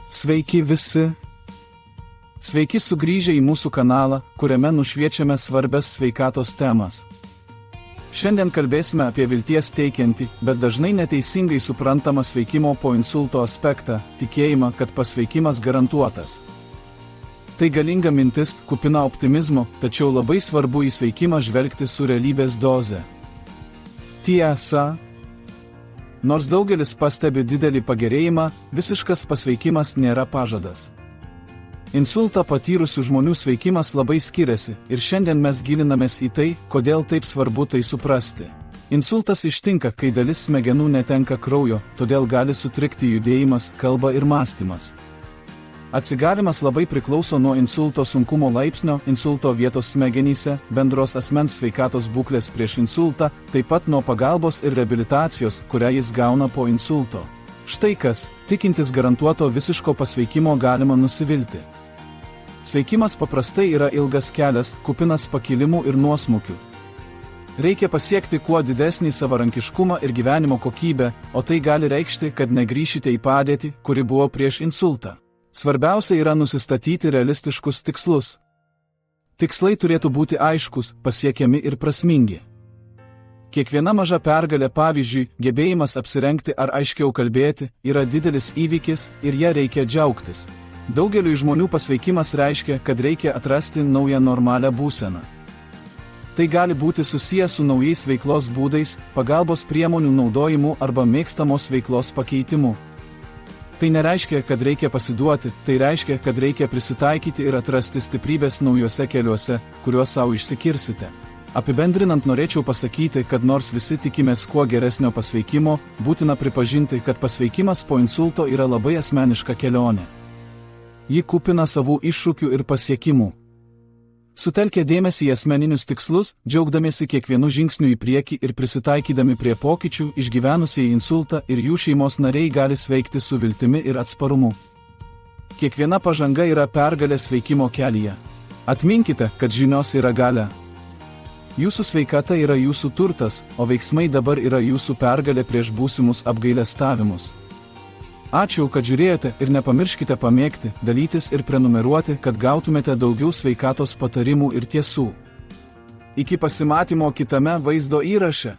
Sveiki visi! Sveiki sugrįžę į mūsų kanalą, kuriame nušviečiame svarbias sveikatos temas. Šiandien kalbėsime apie vilties teikiantį, bet dažnai neteisingai suprantamą sveikimo po insulto aspektą – tikėjimą, kad pasveikimas garantuotas. Tai galinga mintis, kupina optimizmo, tačiau labai svarbu į sveikimą žvelgti su realybės doze. Tiesa. Nors daugelis pastebi didelį pagerėjimą, visiškas pasveikimas nėra pažadas. Insultą patyrusių žmonių sveikimas labai skiriasi ir šiandien mes gilinamės į tai, kodėl taip svarbu tai suprasti. Insultas ištinka, kai dalis smegenų netenka kraujo, todėl gali sutrikti judėjimas, kalba ir mąstymas. Atsigavimas labai priklauso nuo insulto sunkumo laipsnio, insulto vietos smegenyse, bendros asmens sveikatos būklės prieš insultą, taip pat nuo pagalbos ir reabilitacijos, kurią jis gauna po insulto. Štai kas, tikintis garantuoto visiško pasveikimo galima nusivilti. Sveikimas paprastai yra ilgas kelias, kupinas pakilimų ir nuosmukių. Reikia pasiekti kuo didesnį savarankiškumą ir gyvenimo kokybę, o tai gali reikšti, kad negrįšite į padėtį, kuri buvo prieš insultą. Svarbiausia yra nusistatyti realistiškus tikslus. Tikslai turėtų būti aiškus, pasiekiami ir prasmingi. Kiekviena maža pergalė, pavyzdžiui, gebėjimas apsirengti ar aiškiau kalbėti, yra didelis įvykis ir ją reikia džiaugtis. Daugeliui žmonių pasveikimas reiškia, kad reikia atrasti naują normalią būseną. Tai gali būti susijęs su naujais veiklos būdais, pagalbos priemonių naudojimu arba mėgstamos veiklos pakeitimu. Tai nereiškia, kad reikia pasiduoti, tai reiškia, kad reikia prisitaikyti ir atrasti stiprybės naujuose keliuose, kuriuos savo išsikirsite. Apibendrinant norėčiau pasakyti, kad nors visi tikimės kuo geresnio pasveikimo, būtina pripažinti, kad pasveikimas po insulto yra labai asmeniška kelionė. Ji kupina savų iššūkių ir pasiekimų. Sutelkę dėmesį į asmeninius tikslus, džiaugdamiesi kiekvienu žingsniu į priekį ir prisitaikydami prie pokyčių, išgyvenusieji insultą ir jų šeimos nariai gali sveikti su viltimi ir atsparumu. Kiekviena pažanga yra pergalė sveikimo kelyje. Atminkite, kad žinios yra galia. Jūsų sveikata yra jūsų turtas, o veiksmai dabar yra jūsų pergalė prieš būsimus apgailestavimus. Ačiū, kad žiūrėjote ir nepamirškite pamėgti, dalytis ir prenumeruoti, kad gautumėte daugiau sveikatos patarimų ir tiesų. Iki pasimatymo kitame vaizdo įraše.